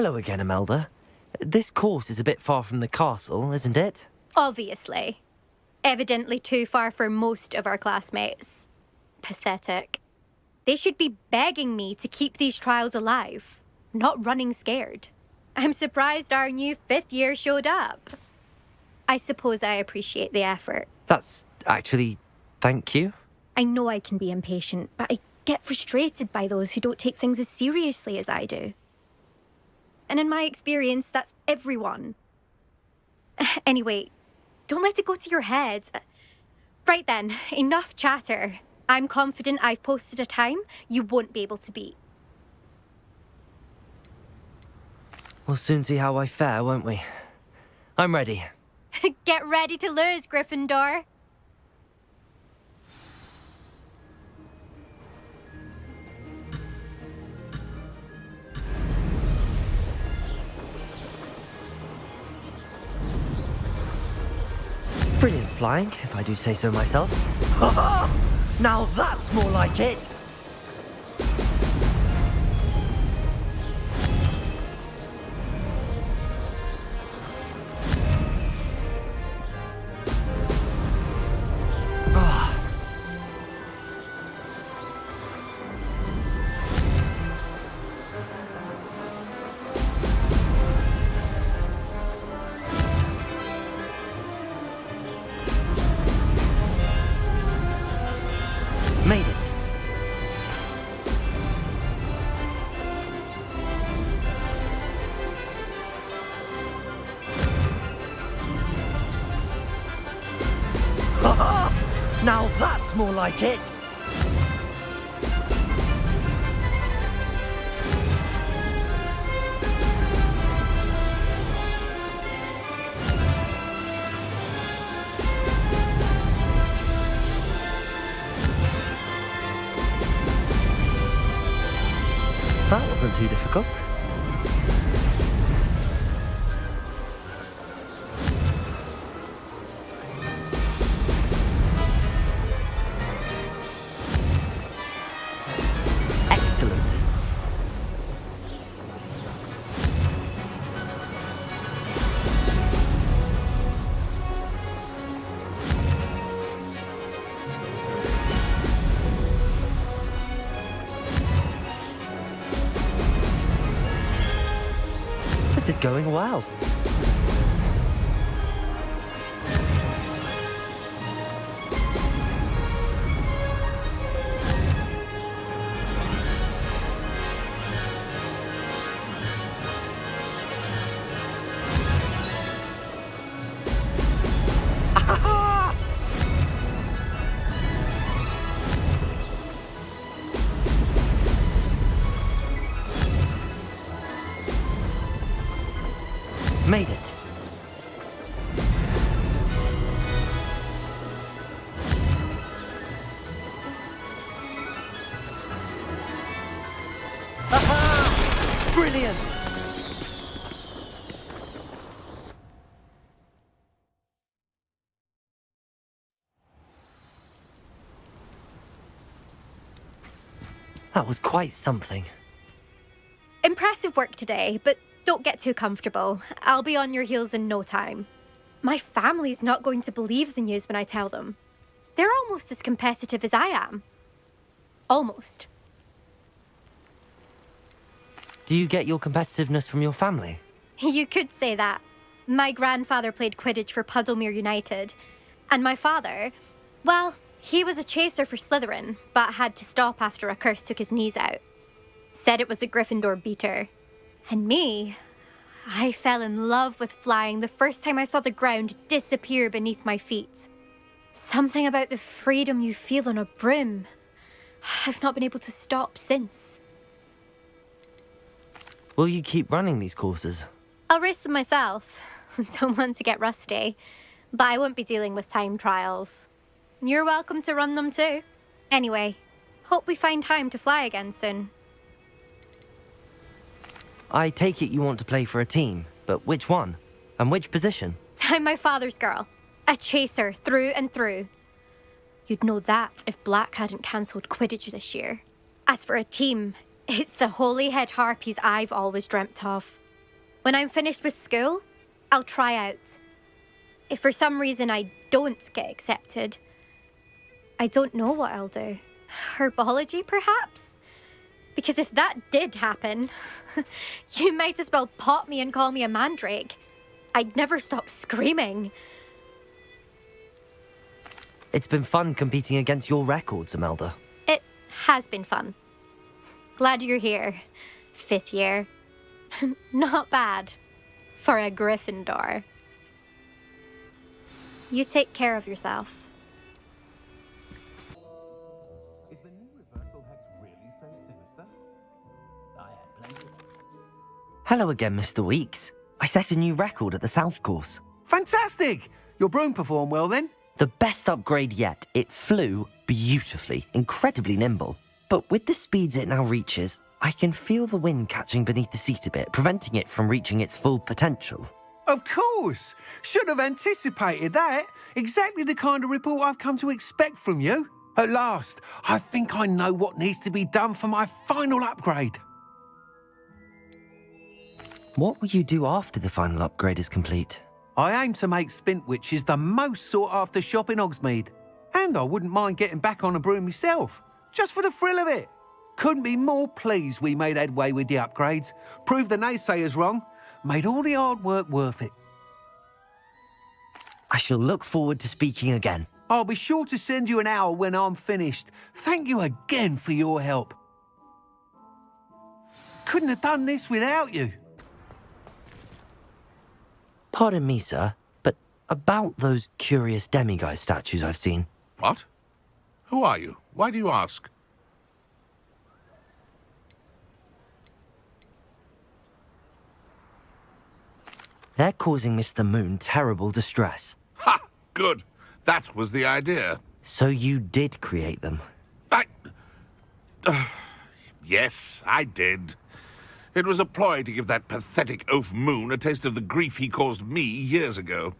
Hello again, Imelda. This course is a bit far from the castle, isn't it? Obviously. Evidently too far for most of our classmates. Pathetic. They should be begging me to keep these trials alive, not running scared. I'm surprised our new 5th year showed up. I suppose I appreciate the effort. That's actually... thank you. I know I can be impatient, but I get frustrated by those who don't take things as seriously as I do. And in my experience, that's everyone. Anyway, don't let it go to your head. Right then, enough chatter. I'm confident I've posted a time you won't be able to beat. We'll soon see how I fare, won't we? I'm ready. Get ready to lose, Gryffindor. Brilliant flying, if I do say so myself. Now that's more like it! Made it. Now that's more like it. That wasn't too difficult. Excellent. This is going well. Made it. Aha! Brilliant! That was quite something. Impressive work today, but don't get too comfortable. I'll be on your heels in no time. My family's not going to believe the news when I tell them. They're almost as competitive as I am. Almost. Do you get your competitiveness from your family? You could say that. My grandfather played Quidditch for Puddlemere United. And my father, well, he was a chaser for Slytherin, but had to stop after a curse took his knees out. Said it was the Gryffindor beater. And me, I fell in love with flying the first time I saw the ground disappear beneath my feet. Something about the freedom you feel on a broom. I've not been able to stop since. Will you keep running these courses? I'll race them myself. Don't want to get rusty. But I won't be dealing with time trials. You're welcome to run them too. Anyway, hope we find time to fly again soon. I take it you want to play for a team, but which one? And which position? I'm my father's girl. A chaser through and through. You'd know that if Black hadn't cancelled Quidditch this year. As for a team, it's the Holyhead Harpies I've always dreamt of. When I'm finished with school, I'll try out. If for some reason I don't get accepted, I don't know what I'll do. Herbology, perhaps? Because if that did happen, you might as well pop me and call me a mandrake. I'd never stop screaming. It's been fun competing against your records, Imelda. It has been fun. Glad you're here. 5th year. Not bad for a Gryffindor. You take care of yourself. Is the new reversal hex really so sinister? I had plenty. Hello again, Mr. Weeks. I set a new record at the South Course. Fantastic! Your broom performed well then? The best upgrade yet. It flew beautifully, incredibly nimble. But with the speeds it now reaches, I can feel the wind catching beneath the seat a bit, preventing it from reaching its full potential. Of course! Should have anticipated that. Exactly the kind of report I've come to expect from you. At last, I think I know what needs to be done for my final upgrade. What will you do after the final upgrade is complete? I aim to make Spintwitches the most sought-after shop in Hogsmeade. And I wouldn't mind getting back on a broom myself, just for the thrill of it. Couldn't be more pleased we made headway with the upgrades, proved the naysayers wrong, made all the hard work worth it. I shall look forward to speaking again. I'll be sure to send you an owl when I'm finished. Thank you again for your help. Couldn't have done this without you. Pardon me, sir, but about those curious demiguise statues I've seen. What? Who are you? Why do you ask? They're causing Mr. Moon terrible distress. Ha! Good. That was the idea. So you did create them? Yes, I did. It was a ploy to give that pathetic oaf Moon a taste of the grief he caused me years ago.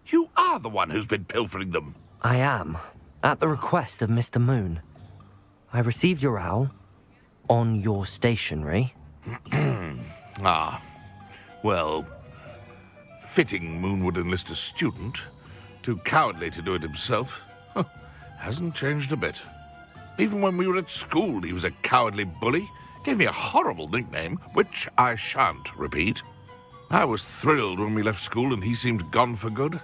You are the one who's been pilfering them. I am, at the request of Mr. Moon. I received your owl on your stationery. Ah, well, fitting Moon would enlist a student. Too cowardly to do it himself. Huh, hasn't changed a bit. Even when we were at school, he was a cowardly bully. Gave me a horrible nickname, which I shan't repeat. I was thrilled when we left school and he seemed gone for good.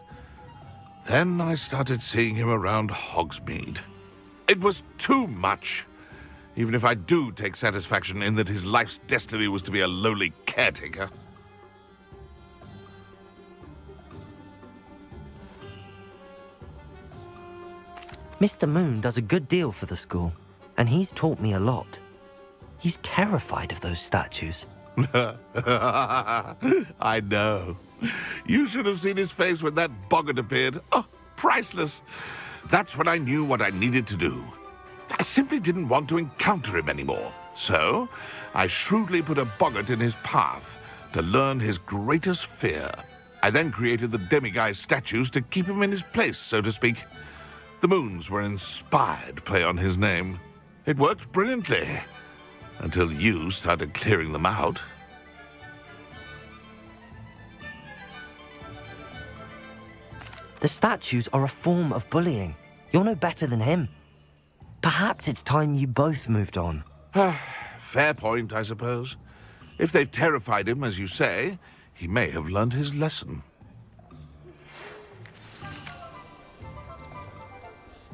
Then I started seeing him around Hogsmeade. It was too much. Even if I do take satisfaction in that his life's destiny was to be a lowly caretaker. Mr. Moon does a good deal for the school, and he's taught me a lot. He's terrified of those statues. I know. You should have seen his face when that boggart appeared. Oh, priceless. That's when I knew what I needed to do. I simply didn't want to encounter him anymore. So, I shrewdly put a boggart in his path to learn his greatest fear. I then created the demiguise statues to keep him in his place, so to speak. The moons were an inspired play on his name. It worked brilliantly. Until you started clearing them out. The statues are a form of bullying. You're no better than him. Perhaps it's time you both moved on. Fair point, I suppose. If they've terrified him, as you say, he may have learned his lesson.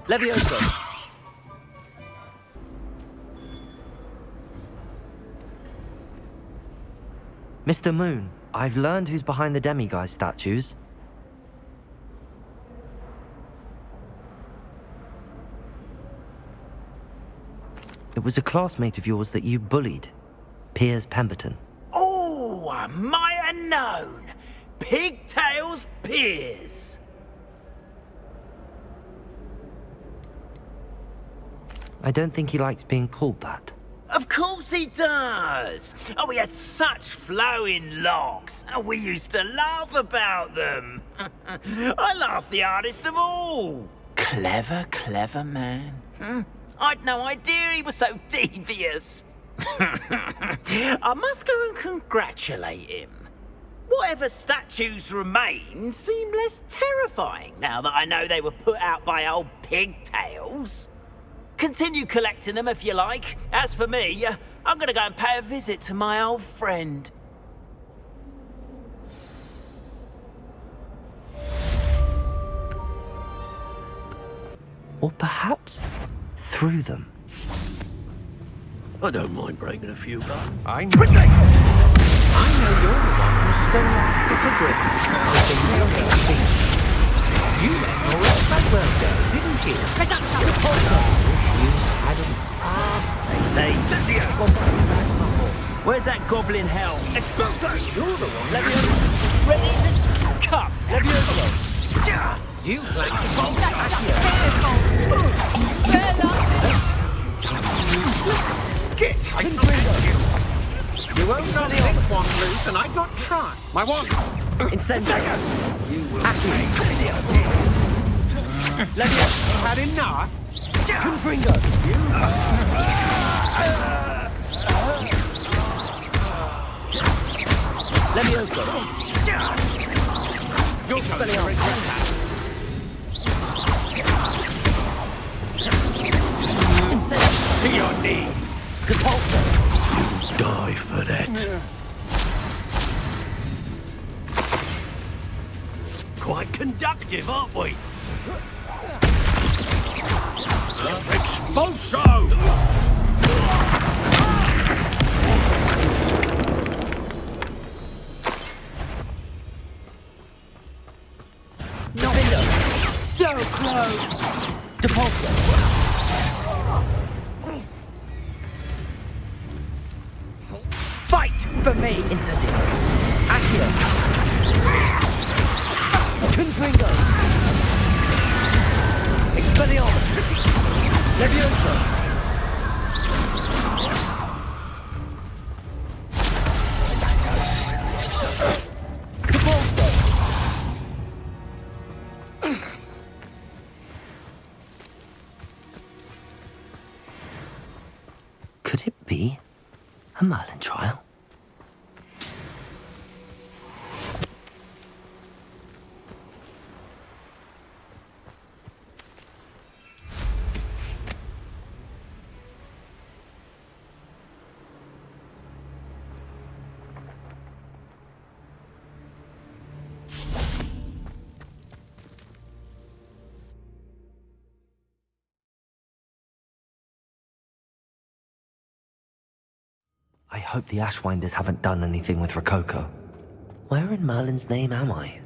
Leviosa! Mr. Moon, I've learned who's behind the demiguise statues. It was a classmate of yours that you bullied, Piers Pemberton. Oh, I might have known. Pigtails Piers. I don't think he likes being called that. Of course he does. Oh, we had such flowing locks, and we used to laugh about them. I laughed the hardest of all. Clever, clever man. I'd no idea he was so devious. I must go and congratulate him. whatever statues remain seem less terrifying now that I know they were put out by old pigtails. Continue collecting them if you like. As for me, I'm gonna go and pay a visit to my old friend. Or perhaps through them. I don't mind breaking a few bones. I know you're the one who stole the hippogriff. You let Norris Bagwell go, didn't you? They say, where's that goblin hell? Exploso! You're the one. Levioso, ready to come. Levioso. You played Get! I can you. You won't knock this one loose, and I'd not try. My one. Incendio. You will Accio. Levioso. Had enough? Confringo. Levioso. You're Expelliarmus. to your knees. Depulso. Die for that. Quite conductive, aren't we? Expulso! So close. Depulso. Fight for me. Incendio. Accio. Confringo. Expelliarmus. Levioso. Could it be a Merlin trial? I hope the Ashwinders haven't done anything with Rococo. Where in Merlin's name am I?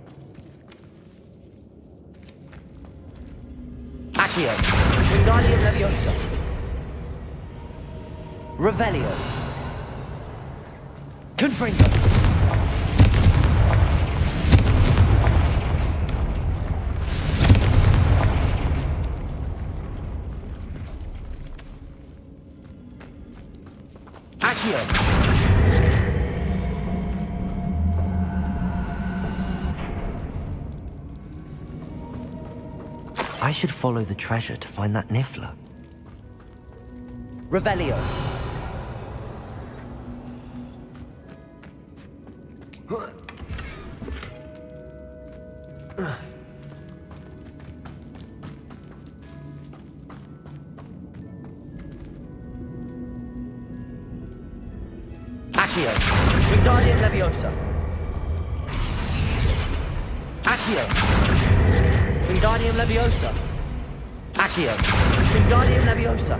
Accio. Wingardium Leviosa. Revelio. Confringo. Accio. I should follow the treasure to find that Niffler. Revelio. Accio. Wingardium Leviosa. Accio. Wingardium Leviosa. Accio. Wingardium Leviosa.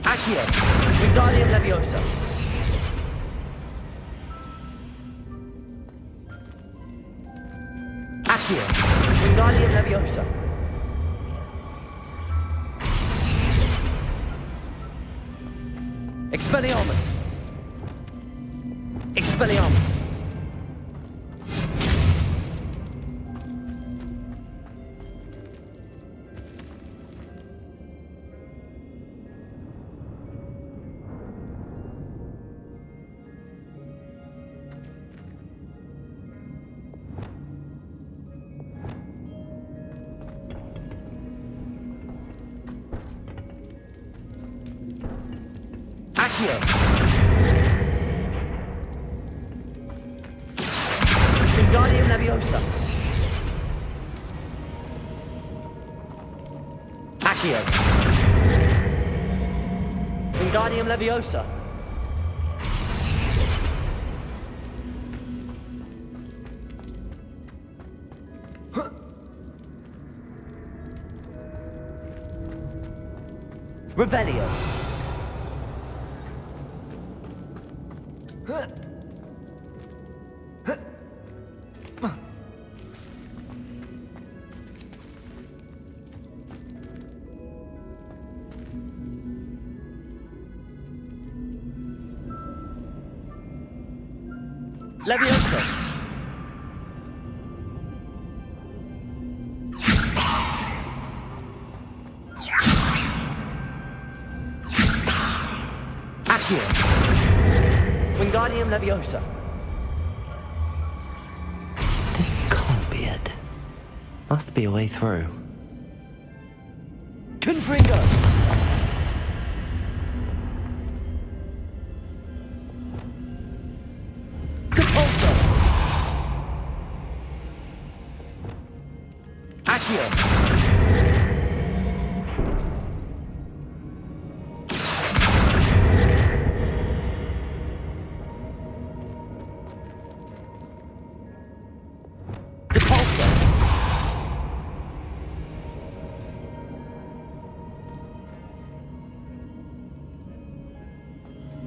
Accio. Wingardium Leviosa. Accio. Wingardium Leviosa. Expelliarmus. Expelliarmus. Accio. Leviosa. Accio. Wingardium Leviosa. Revelio. Leviosa. Accio. Wingardium Leviosa. This can't be it. Must be a way through. Confringo. Capulso. Accio.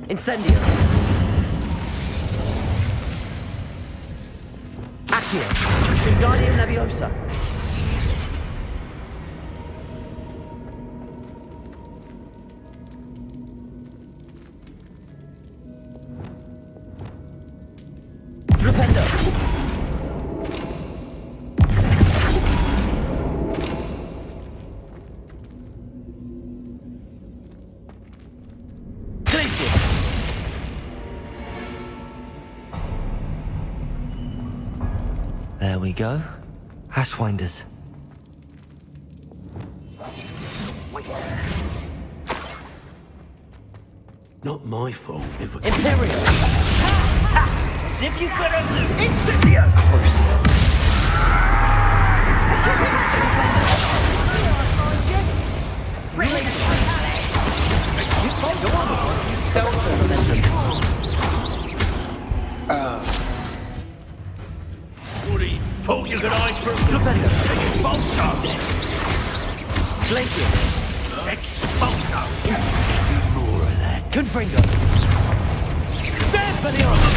Incendio. Accio. Wingardium Leviosa. Flipendo. There we go. Ashwinders. Not my fault if I... Imperial. As if you could have... Incendio! Crucio. Thought you could hide from Expulsor! Glacius. Expulsor! More of that. Confringo. Expelliarmus.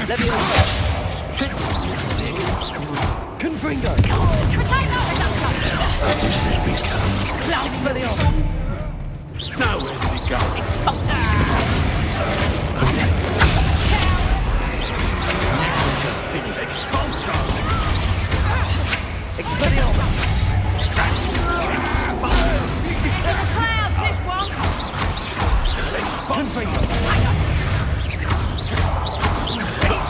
Leviosa. Confringo. This has become... Expelliarmus. Now where did it go? Expulsor! Expelliarmus. Clouds, this one! Confringo.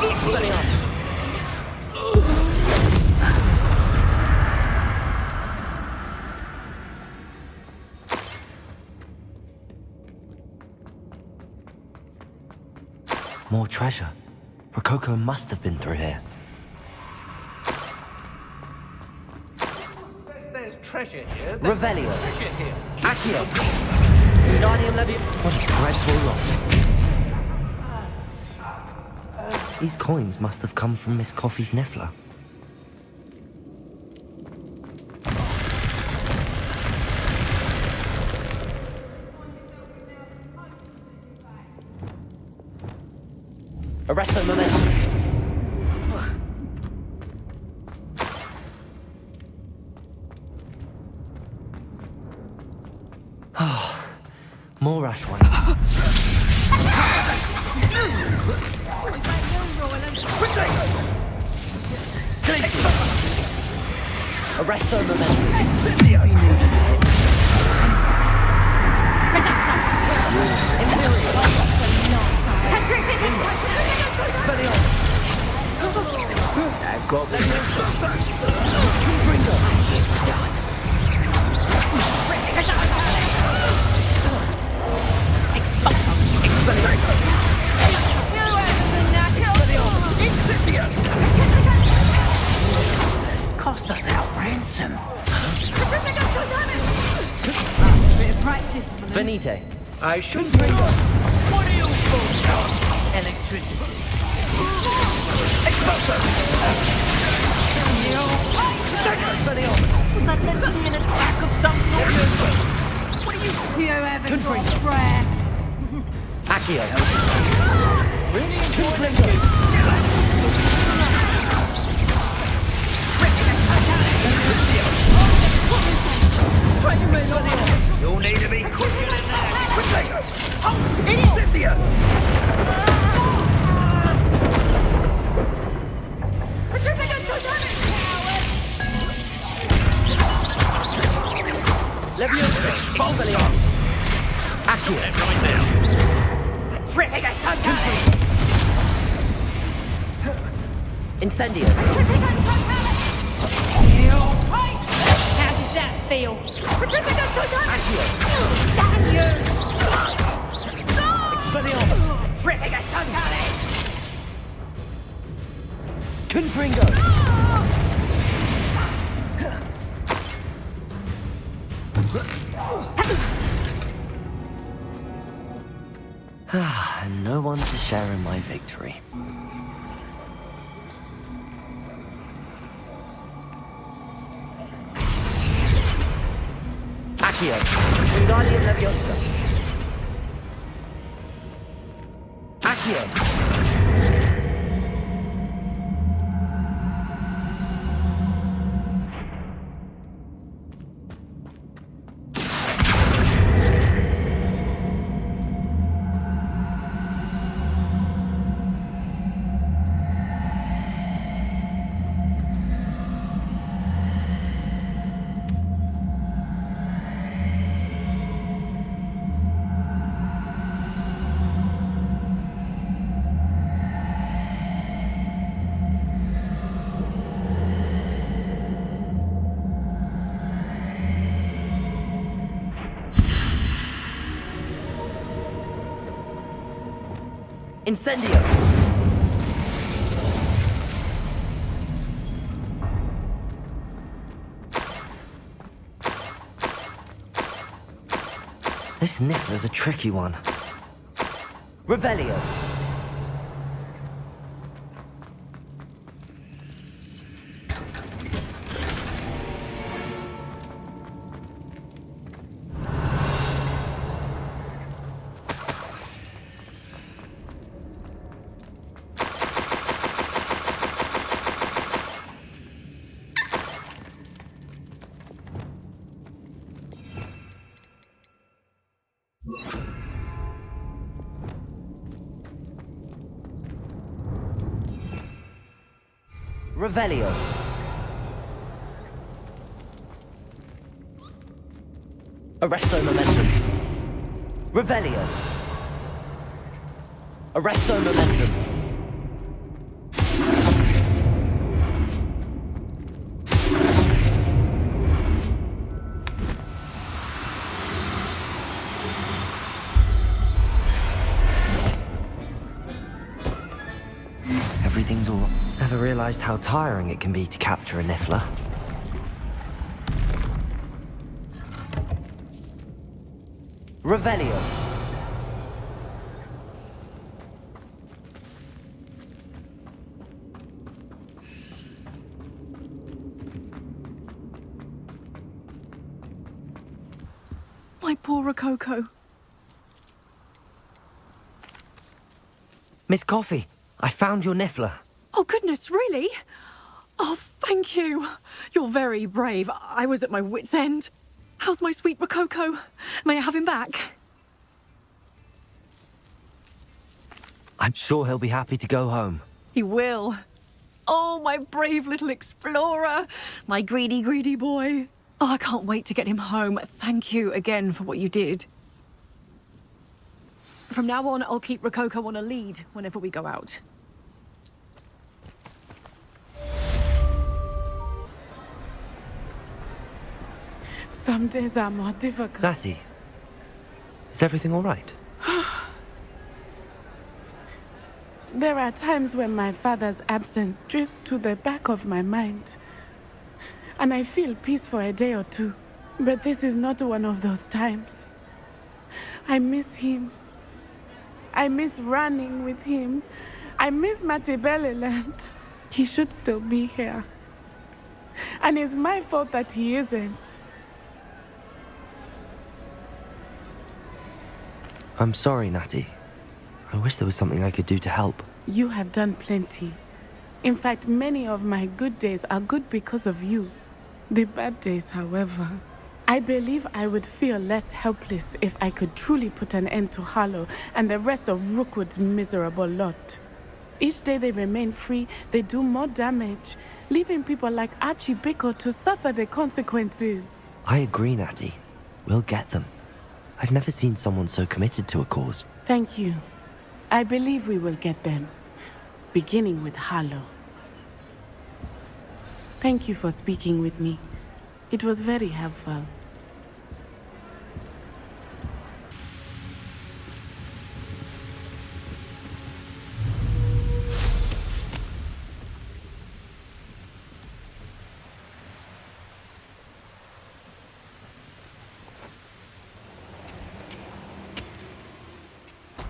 Expelliarmus. More treasure. Rococo must have been through here. There's treasure here. Revelio. Treasure here. Accio. Wingardium Leviosa. What a dreadful lot. These coins must have come from Miss Coffee's Niffler. Arresto momentum. More ash wine. Arresto momentum. Incendio! Expelliarmus. Goblins! You are the Finite. I should bring up. What are you for? Electricity. Expulsor! Was that meant to be an attack of some sort? What are you You haven't got a prayer. Accio. really enjoying you? You'll need to be quicker than that. Cynthia! Leviosa. Expulsorius. Accio. Right now. Tripping us totally. Incendio. How did that feel? Accio. Damn you! Expelliarmus. Tripping us totally. Confringo. And no one to share in my victory. Accio. Wingardium Leviosa. Accio. Incendio! This Niffler's a tricky one. Revelio! Revelio. Arresto momentum. Revelio. Arresto momentum. Everything's all... Never realized how tiring it can be to capture a Niffler. Revelio. My poor Rococo. Miss Coffee, I found your Niffler. Oh, goodness, really? Oh, thank you. You're very brave. I was at my wit's end. How's my sweet Rococo? May I have him back? I'm sure he'll be happy to go home. He will. Oh, my brave little explorer. My greedy, greedy boy. Oh, I can't wait to get him home. Thank you again for what you did. From now on, I'll keep Rococo on a lead whenever we go out. Some days are more difficult. Lassie, is everything all right? There are times when my father's absence drifts to the back of my mind, and I feel peace for a day or two. But this is not one of those times. I miss him. I miss running with him. I miss Matibeleland. He should still be here. And it's my fault that he isn't. I'm sorry, Natty. I wish there was something I could do to help. You have done plenty. In fact, many of my good days are good because of you. The bad days, however. I believe I would feel less helpless if I could truly put an end to Harlow and the rest of Rookwood's miserable lot. Each day they remain free, they do more damage, leaving people like Archie Bickle to suffer the consequences. I agree, Natty. We'll get them. I've never seen someone so committed to a cause. Thank you. I believe we will get them, beginning with Harlow. Thank you for speaking with me. It was very helpful.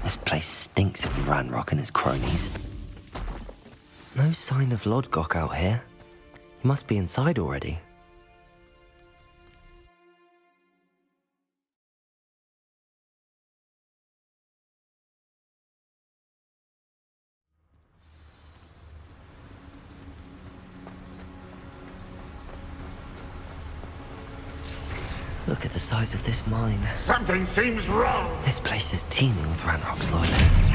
This place stinks of Ranrok and his cronies. No sign of Lodgok out here. He must be inside already. Look at the size of this mine. Something seems wrong. This place is teeming with Ranrok's loyalists.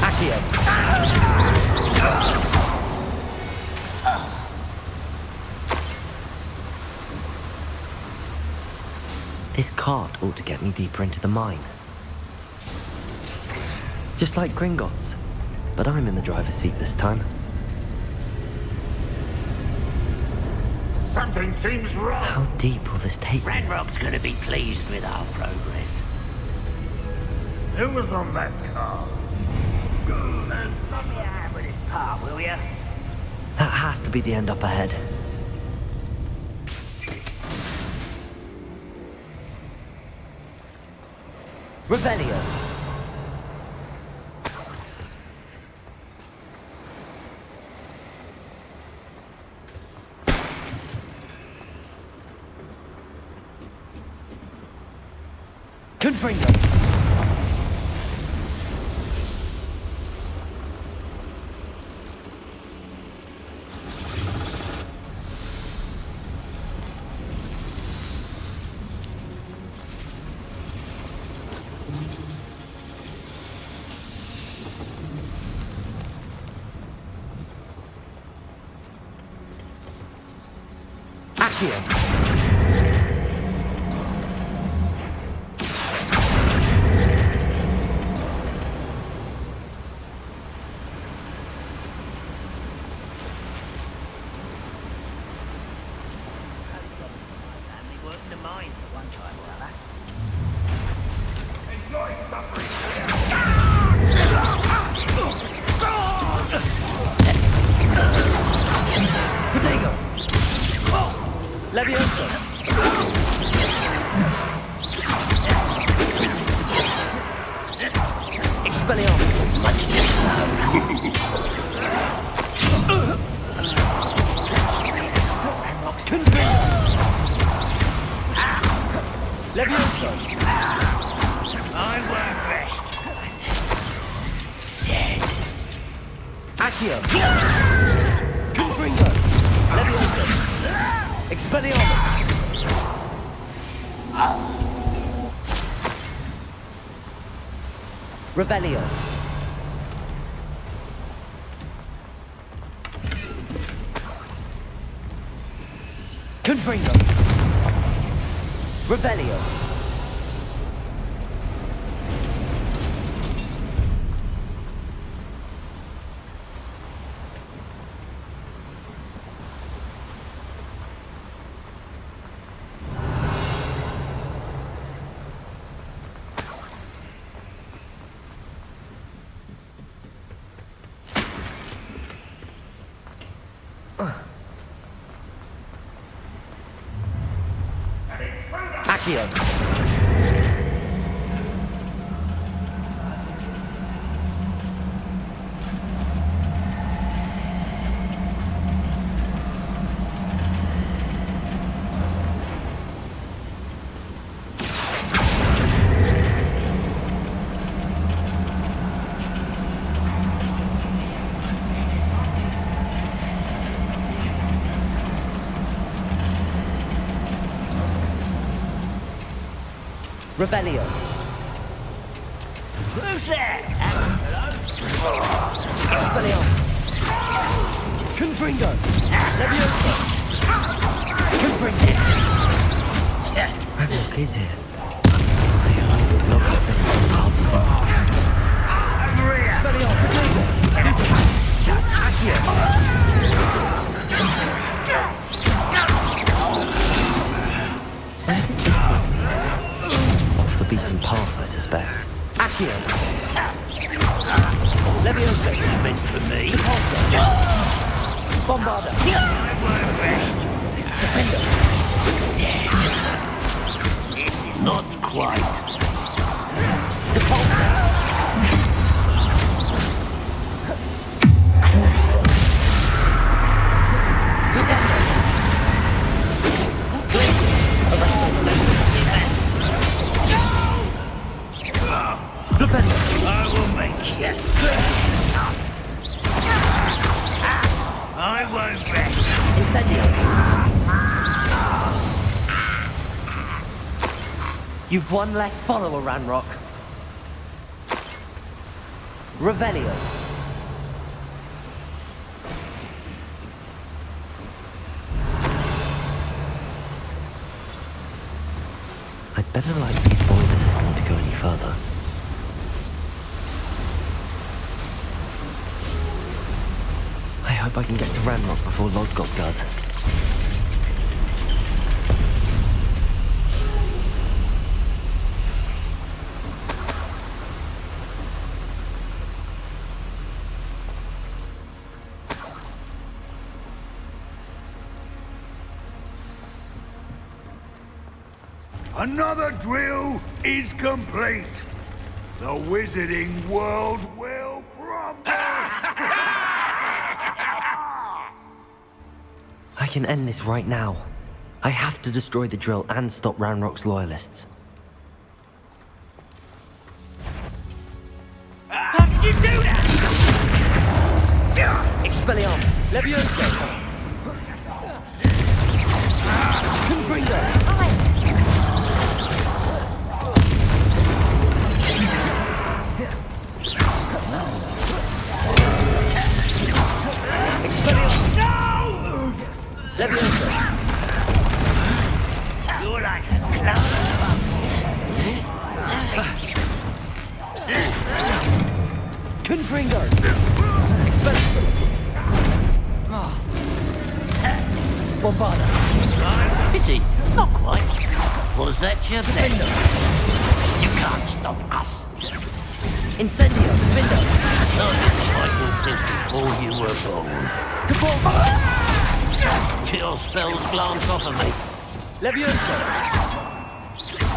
Accio! This cart ought to get me deeper into the mine. Just like Gringotts, but I'm in the driver's seat this time. Something seems wrong. How deep will this take me? Ranrock's gonna be pleased with our progress. Who was on that car? Let me have with his part, will ya? That has to be the end up ahead. Revelio. Confringo. Accio. Family worked in the mines at one time or other. Enjoy suffering. Protego. Levioso. Expelliarmus. Much too slow. Ranrock's Levioso. I won't rest until dead. Accio. Confringo. Levioso. Expelliarmus. Revelio. Confringo. Revelio. Accio. Revelio. Who's there? Expelliarmus. Confringo. Leviosa. Confringo. Ranrok is here. Lodgok doesn't have half the fun. Expelliarmus. Accio. Where does this lead? Off the beaten path, I suspect. Accio. Leviosa. It's meant for me. Bombarda. Not quite. Depulsor. I will make you. I won't rest. Incendio. You've one less follower, Ranrok. Revelio. I'd better light these boilers if I want to go any further. I hope I can get to Ranrok before Lodgok does. Another drill is complete. The wizarding world will crumble. I can end this right now. I have to destroy the drill and stop Ranrock's loyalists. How did you do that? Expelliarmus. Leviosa. Confringo. Expelliarmus. No! Leviosa. You're like a clown. Confringo. Expelliarmus. Bombarda. Pity. Not quite. Was that your best? You can't stop us. Incendio. Window. Fighting since before you were born. Your spells glance off of me. Leviosa.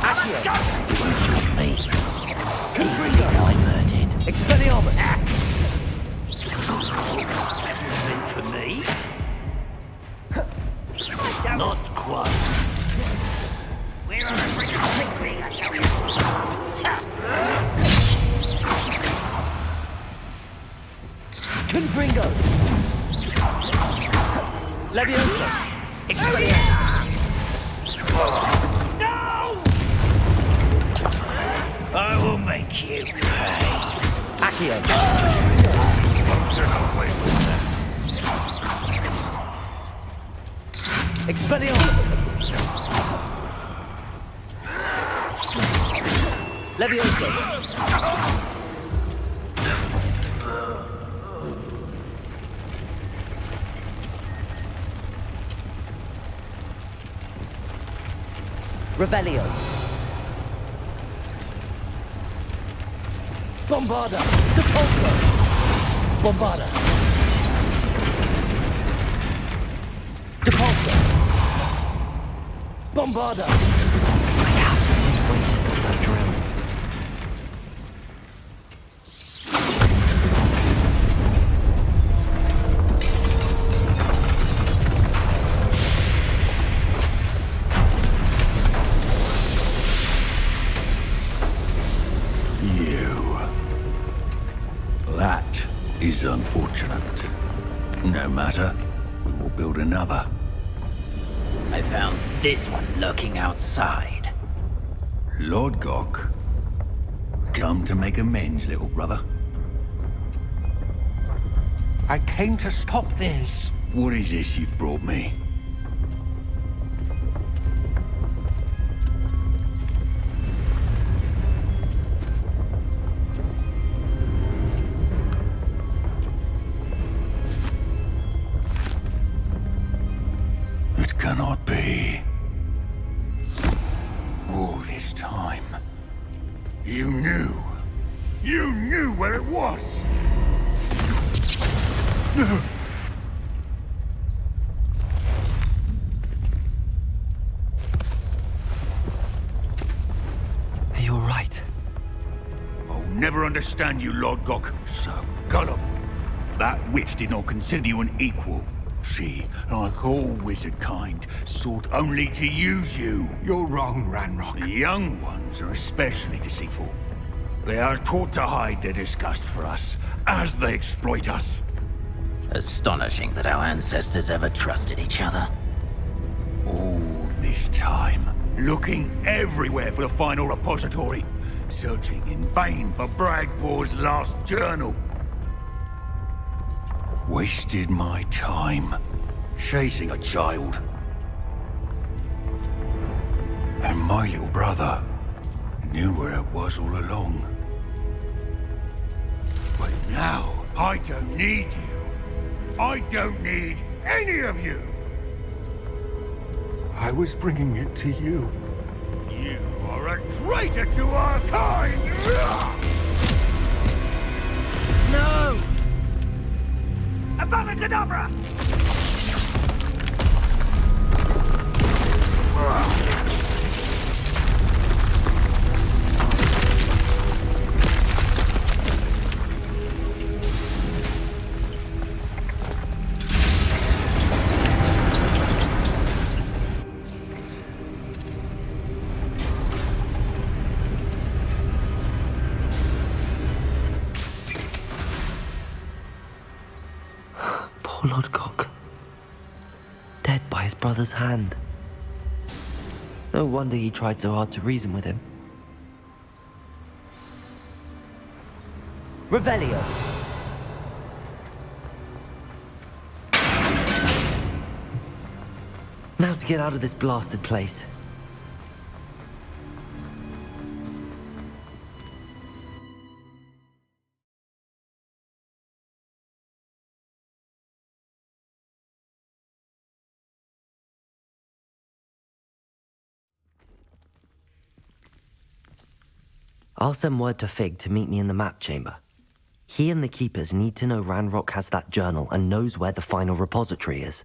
Accio. You shot me. Confringo. Diverted. Expelliarmus. Meant for me? Not quite. We're on a freaking slick rig, I tell you. Confringo. Leviosa. Expelliarmus. No! I will make you pay. Accio. Expelliarmus. Leviosa. Revelio. Bombarda. Depulso. Bombarda. Depulso. Bombarda. I have to find a way to stop that drill. That is unfortunate. No matter, we will build another. I found this one lurking outside. Lord Gok, come to make amends, little brother. I came to stop this. What is this you've brought me? It cannot be. All this time, you knew. You knew where it was! Are you all right? I'll never understand you, Lord Gok. So gullible. That witch did not consider you an equal. She, like all wizard kind, sought only to use you. You're wrong, Ranrok. The young ones are especially deceitful. They are taught to hide their disgust for us, as they exploit us. Astonishing that our ancestors ever trusted each other. All this time, looking everywhere for the final repository, searching in vain for Bragbor's last journal. Wasted my time, chasing a child. And my little brother knew where it was all along. But now, I don't need you. I don't need any of you. I was bringing it to you. You are a traitor to our kind! No! Avada Kedavra! Poor Lord Gok. Dead by his brother's hand. No wonder he tried so hard to reason with him. Revelio! Now to get out of this blasted place. I'll send word to Fig to meet me in the map chamber. He and the Keepers need to know Ranrok has that journal and knows where the final repository is.